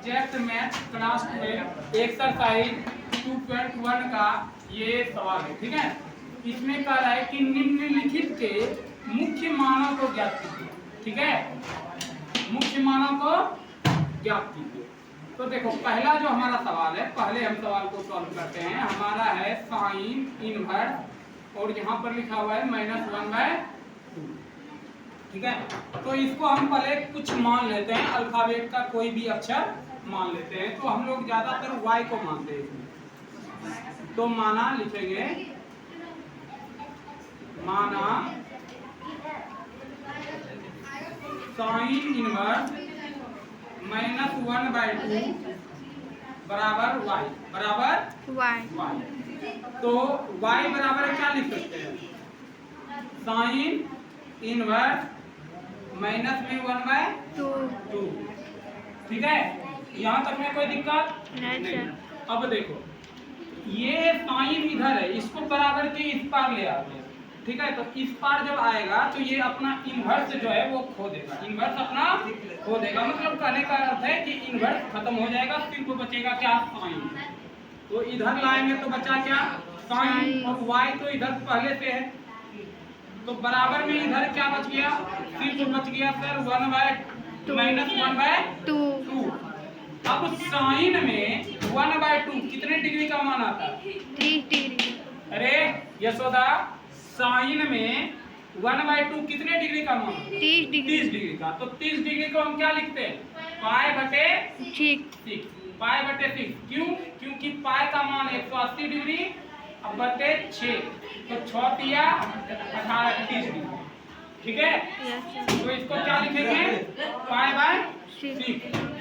Subject math class 12 exercise 2.1 का ये सवाल है। ठीक है, इसमें कह रहा है कि निम्नलिखित के मुख्य मानों को ज्ञात कीजिए। ठीक है, मुख्य मानों को ज्ञात कीजिए। तो देखो पहला जो हमारा सवाल है, पहले हम सवाल को सॉल्व करते हैं। हमारा है साइन इनवर्स और यहाँ पर लिखा हुआ है -1/2। ठीक है, तो इसको हम पहले कुछ मान लेते हैं, अल्फाबेट का कोई भी अक्षर मान लेते हैं। तो हम लोग ज्यादातर y को मानते हैं इसमें। तो माना लिखेंगे, माना साइन इनवर्स -1/2 बराबर y बराबर y। तो y बराबर क्या लिख सकते हैं? Sine inverse -1/2। ठीक है, यहाँ तक में कोई दिक्कत नहीं। अब देखो ये साइन इधर है, इसको बराबर के इस पार ले आते हैं। ठीक है, तो इस पार जब आएगा तो ये अपना इनवर्स जो है वो खो देगा, इनवर्स अपना खो देगा। मतलब कहने का अर्थ है कि इनवर्स खत्म हो जाएगा, सिर्फ बचेगा क्या? साइन। तो इधर लाएंगे तो बचा क्या? साइन। और y तो इधर पहले से है, तो बराबर में इधर क्या बच गया? सिर्फ बच गया सर 1/-1/2। अब साइन में 1/2 कितने डिग्री का मान आता है? 30 डिग्री। अरे यशोदा, साइन में 1/2 कितने डिग्री का मान? 30 डिग्री का। तो 30 डिग्री को हम क्या लिखते हैं? π/6। π/6 क्यों? क्योंकि पाई का मान 180 डिग्री अब बटे 6, तो 6 तिया 18 डिग्री। ठीक है, तो इसको क्या लिखेंगे? π/6।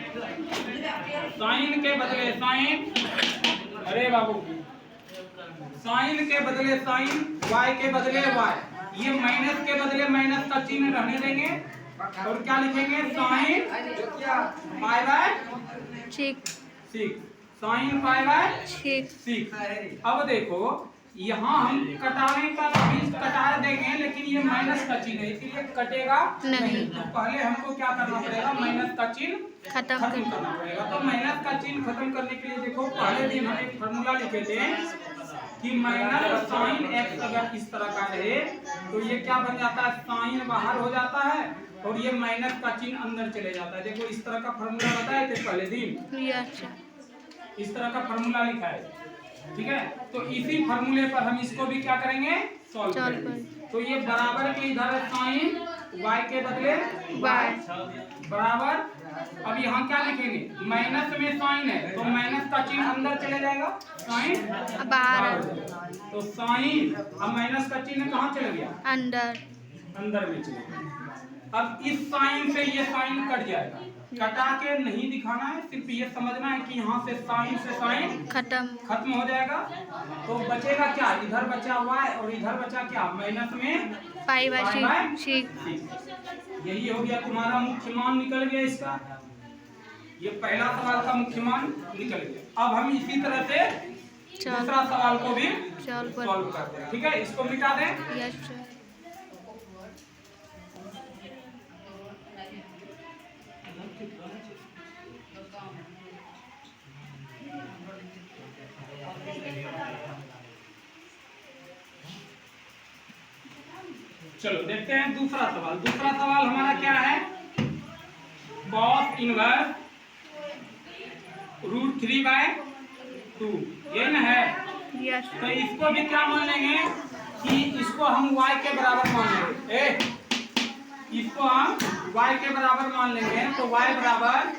साइन के बदले साइन, अरे बाबू, साइन के बदले साइन, y के बदले y। ये माइनस के बदले माइनस का चिन्ह रहने देंगे और क्या लिखेंगे? साइन π/6। साइन π/6। अब देखो यहाँ हम कटाने का बीच कटा देंगे, लेकिन ये माइनस का चिन्ह है इसलिए कटेगा नहीं। तो पहले हमको क्या करना पड़ेगा? माइनस का चिन्ह खत्म करना पड़ेगा। तो माइनस का चिन्ह खत्म करने के लिए देखो पहले दिन हम एक फॉर्मूला लिखे थे कि माइनस साइन x अगर इस तरह का रहे तो ये क्या बन जाता है? साइन बाहर हो जाता है और ये माइनस का चिन्ह अंदर चले जाता है। देखो इस तरह का फॉर्मूला बताए थे पहले दिन, इस तरह का फॉर्मूला लिखा है। ठीक है, तो इसी फॉर्मूले पर हम इसको भी क्या करेंगे? सॉल्व करेंगे। तो ये बराबर के इधर साइन, y के बदले y बराबर। अब यहाँ क्या लिखेंगे? माइनस में साइन है तो माइनस का चिन्ह अंदर चले जाएगा, साइन बाहर। तो साइन अब माइनस का चिन्ह कहाँ चले गया? अंदर में चले गया। अब इस साइन से ये साइन कट जाएगा, कटा के नहीं दिखाना है, सिर्फ ये समझना है कि यहाँ से साइन खत्म हो जाएगा। तो बचेगा क्या? इधर बचा y और इधर बचा क्या? माइनस में π/6। यही हो गया तुम्हारा मुख्य मान निकल गया इसका। ये पहला सवाल का मुख्य मान निकल गया। अब हम इसी तरह से दूसरा सवाल को भी सॉल्व करते हैं। ठीक है, इसको मिटा दें। चलो देखते हैं दूसरा सवाल। दूसरा सवाल हमारा क्या है? cos इनवर्स √3/2, ये ना है। तो इसको भी क्या मान लेंगे कि इसको हम y के बराबर मान लेंगे। इसको हम y के बराबर मान लेंगे। तो y बराबर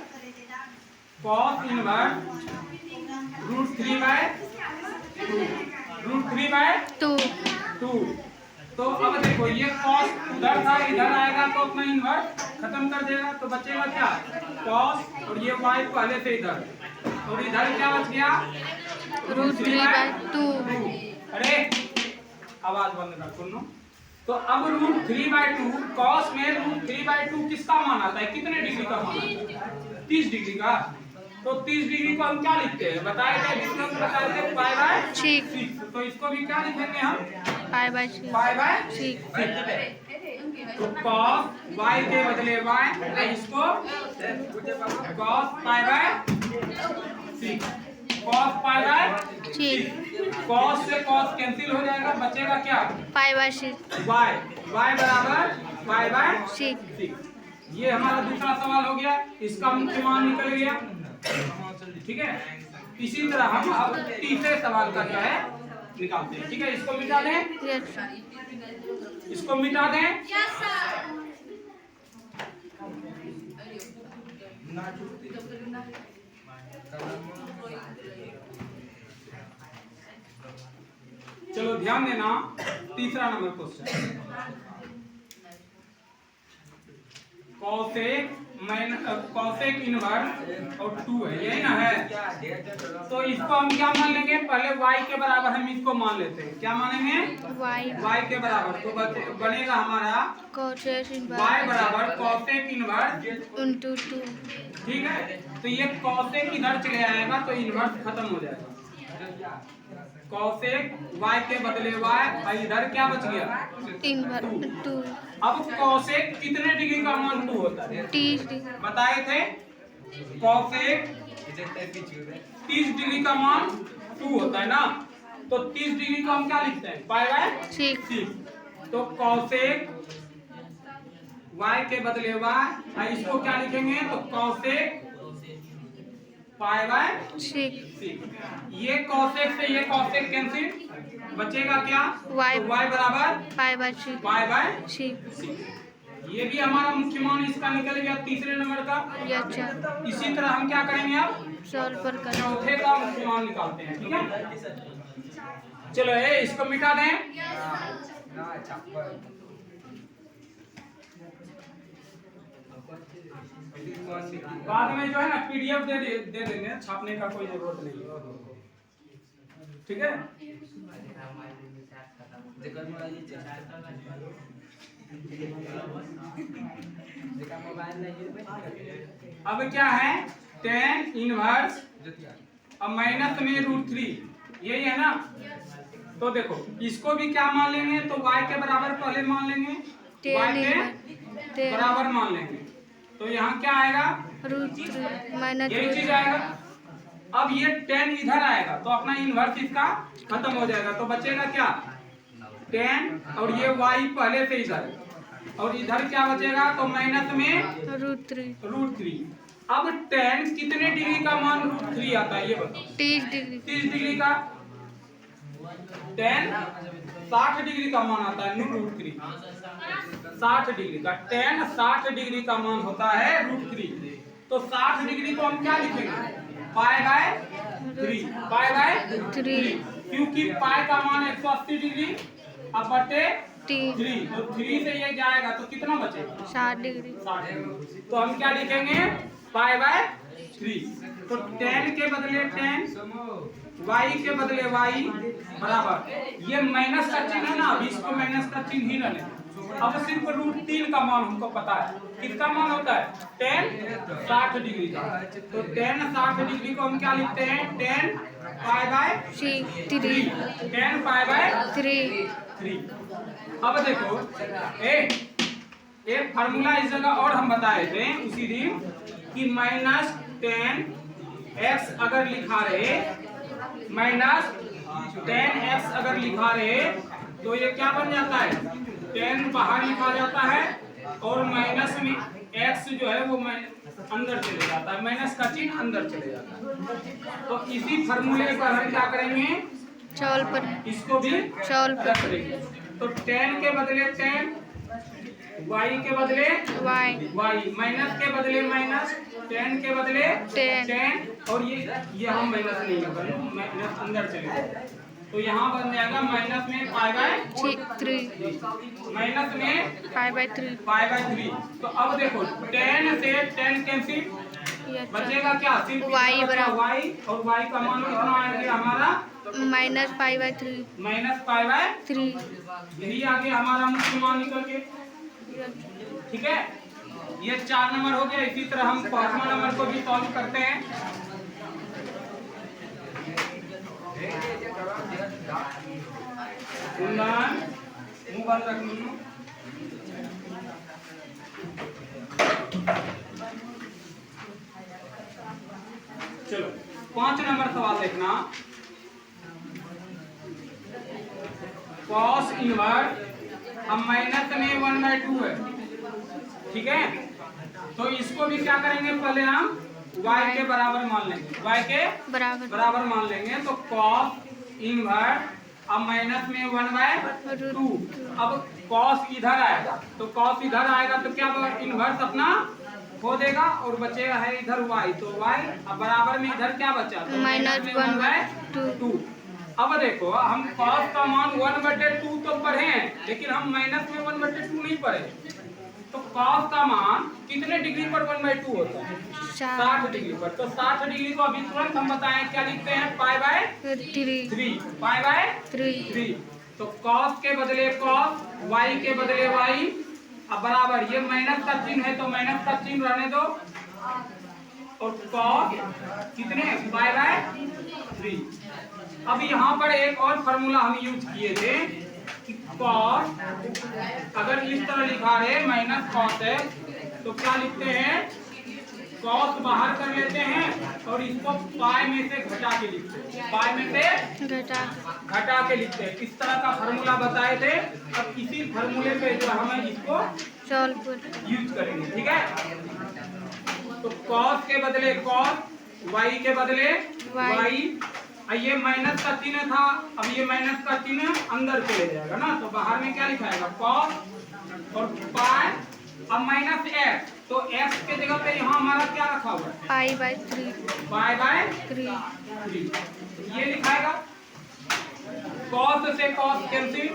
cos इनवर्स √3/2। तो अब देखो ये cos उधर था, इधर आएगा तो अपना इनवर्स खत्म कर देगा। तो बचेगा क्या? cos और ये y पहले से इधर, और इधर क्या बच गया? √3/2। अरे आवाज बंद कर सुनो। तो अब √3/2, cos में √3/2 किसका मान आता है? कितने डिग्री का मान आता है? 30 डिग्री का। तो 30 डिग्री को हम क्या लिखते हैं? बताए थे π/6। तो इसको भी क्या लिखेंगे हम? π/6। तो cos y के बदले y, इसको cos π/6। कॉस से कॉस कैंसिल हो जाएगा, बचेगा क्या? वाई। वाई बराबर पाई बाय 6। ये हमारा दूसरा सवाल हो गया, इसका मुख्य मान निकल गया। ठीक है, इसी तरह हम अब तीसरे सवाल का क्या है निकालते हैं। ठीक है, इसको मिटा दें, इसको मिटा दें। चलो ध्यान देना, तीसरा नंबर क्वेश्चन, कॉसेक इनवर्स और 2 है, यही ना है। तो इसको हम क्या मान लेंगे, पहले y के बराबर हम इसको मान लेते हैं। क्या मानेंगे? y के बराबर। तो बनेगा हमारा y बराबर कॉसेक इनवर्स इंटू 2। ठीक है, तो ये कॉसेक इधर चले आएगा तो इनवर्स खत्म हो जाएगा। कॉसेक y के बदले y, और इधर क्या बच गया? इनवर्स 2। अब कॉसेक कितने डिग्री का मान 2 होता है? 30 डिग्री बताए थे। कॉसेक 30 डिग्री का मान 2 होता है ना, तो 30 डिग्री को हम क्या लिखते हैं? Pi by 6। तो कॉसेक y के बदले y, इसको क्या लिखेंगे? तो कॉसेक पाई बाय 6। ये कॉसेक से ये कॉसेक कैंसिल, बचेगा क्या? y बराबर पाई बाय 6। ये भी हमारा मुख्य मान इसका निकल गया, तीसरे नंबर का। इसी तरह हम क्या करेंगे, अब चौथे का मुख्य मान निकालते हैं। ठीक है, चलो इसको मिटा दें। बाद में जो है ना PDF दे देंगे, छापने का कोई जरूरत नहीं है। ठीक है, अब क्या है, tan इनवर्स अब माइनस में √3, यही है ना। तो देखो इसको भी क्या मान लेंगे, तो y के बराबर पहले मान लेंगे, y के बराबर मान लेंगे। तो यहाँ क्या आएगा? √3 यही चीज आएगा। अब ये tan इधर आएगा तो अपना इनवर्स इसका खत्म हो जाएगा, तो बचेगा क्या? tan, और ये y पहले से इधर, और इधर क्या बचेगा? तो माइनस में √3। अब tan कितने डिग्री का मान √3 आता है, ये बताओ। 30 डिग्री का। tan 60 डिग्री का मान आता है √3, 60 डिग्री का। tan 60 डिग्री का मान होता है √3। तो 60 डिग्री को हम क्या लिखेंगे? पाई बाय 3, पाई बाय 3, क्योंकि पाई का मान 180 डिग्री अब बटे 3, तो 3 से ये जाएगा तो कितना बचेगा? 60 डिग्री। तो हम क्या लिखेंगे? Pi by 3। तो tan के बदले tan, y के बदले y बराबर, ये माइनस का चिन्ह है ना, अभी इसको माइनस का चिन्ह ही रहने। अब सिर्फ √3 का मान हमको पता है, किसका मान होता है? tan 60 डिग्री का। तो tan 60 डिग्री को हम क्या लिखते हैं? tan pi by 3, tan pi by 3। अब देखो एक फार्मूला इस जगह और हम बताए थे उसी दिन कि माइनस tan x अगर लिखा रहे, माइनस tan x अगर लिखा रहे तो ये क्या बन जाता है? tan बाहर लिखा जाता है और माइनस में x जो है वो अंदर चले जाता है, माइनस का चिन्ह अंदर चले जाता है। तो इसी फार्मूले पर हम क्या करेंगे? चौल पर इसको भी चौल पर करेंगे। तो tan के बदले tan, y के बदले y, माइनस के बदले माइनस, tan के बदले tan, और ये हम माइनस नहीं करेंगे, माइनस अंदर चले जाएगा। तो यहाँ बन जाएगा माइनस में पाई बाय 3, माइनस में पाई बाय 3। तो अब देखो tan से tan कैंसिल, बचेगा क्या? सिर्फ y बराबर y, और y का मान कितना आएगा हमारा? Minus pi by 3। यही आगे हमारा मुख्य मान निकल के। ठीक है, ये 4 नंबर हो गया। इसी तरह हम 5वां नंबर को भी सॉल्व करते हैं। मुंह बंद रख लो। चलो 5 नंबर सवाल देखना। कॉस इनवर्स, अब माइनस में 1/2 है, ठीक है। तो इसको भी क्या करेंगे, पहले हम y के बराबर मान लेंगे, y के बराबर मान लेंगे। तो कॉस इनवर्स अब माइनस में 1/2, अब कॉस इधर आएगा, तो कॉस इधर आएगा तो क्या इनवर्स अपना खो देगा और बचेगा है इधर y, तो y अब बराबर में इधर क्या बचा, तो -1/2। अब देखो हम cos का मान 1/2 तो पढ़े हैं, लेकिन हम माइनस में 1/2 नहीं पढ़े। तो cos का मान कितने डिग्री पर 1/2 होता है, 60 डिग्री पर। तो 60 डिग्री को अभी तुरंत हम बताएं, क्या लिखते हैं, π/3, π/3। तो cos के बदले cos, y के बदले y, अब बराबर ये माइनस का चिन्ह है तो माइनस का चिन्ह रहने दो, और cos कितने, π/3। अब यहाँ पर एक और फॉर्मूला हम यूज किए थे कि cos अगर इस तरह लिखा है माइनस cos है तो क्या लिखते हैं, cos बाहर कर लेते हैं और इसको पाई में से घटा के लिखते हैं, पाई में से घटा के लिखते हैं। इस तरह का फॉर्मूला बताए थे। अब इसी फॉर्मूले पे जो हमें इसको यूज करेंगे, ठीक है। तो cos के बदले cos, y के बदले y। ये माइनस का चिन्ह था, अब ये माइनस का चिन्ह अंदर चले जाएगा ना, तो बाहर में क्या लिखाएगा, cos और पाई, अब माइनस x, तो x के जगह पे यहाँ हमारा क्या रखा हुआ है, π/3 ये लिखाएगा। cos से cos कैंसिल,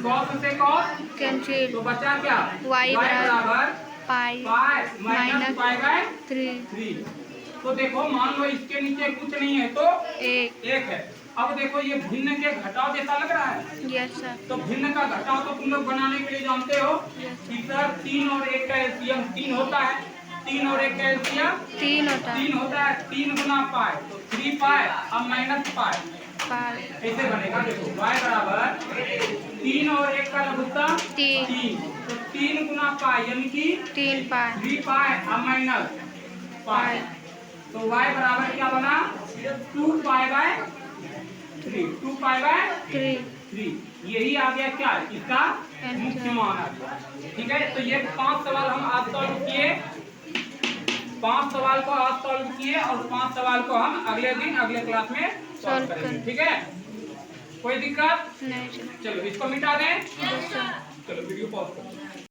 cos से cos कैंसिल, तो बचा क्या, y बराबर π-π/3। तो देखो मान लो इसके नीचे कुछ नहीं है तो एक है। अब देखो ये भिन्न के घटाव जैसा लग रहा है, यस सर। तो भिन्न का घटाव तो तुम लोग बनाने के लिए जानते हो कि सर 3 और 1 का एलसीएम 3 होता है, 3 और 1 का एलसीएम 3 होता है, 3 गुना पाई तो 3 पाई, अब माइनस पाई, ऐसे बनेगा। देखो y बराबर 3 और 1 का लघुत्तम 3, तो 3 गुना पाई यानी कि 3 पाई, अब माइनस पाई, तो y बराबर क्या बना, 2π/3। यही आ गया क्या, इसका मुख्य मान आ गया, ठीक है। तो ये 5 सवाल हम आज सॉल्व किए, 5 सवाल को आज सॉल्व किए और 5 सवाल को हम अगले दिन अगले क्लास में सॉल्व करेंगे, ठीक है। कोई दिक्कत नहीं, चलो इसको मिटा दें, चलो वीडियो पॉज करो।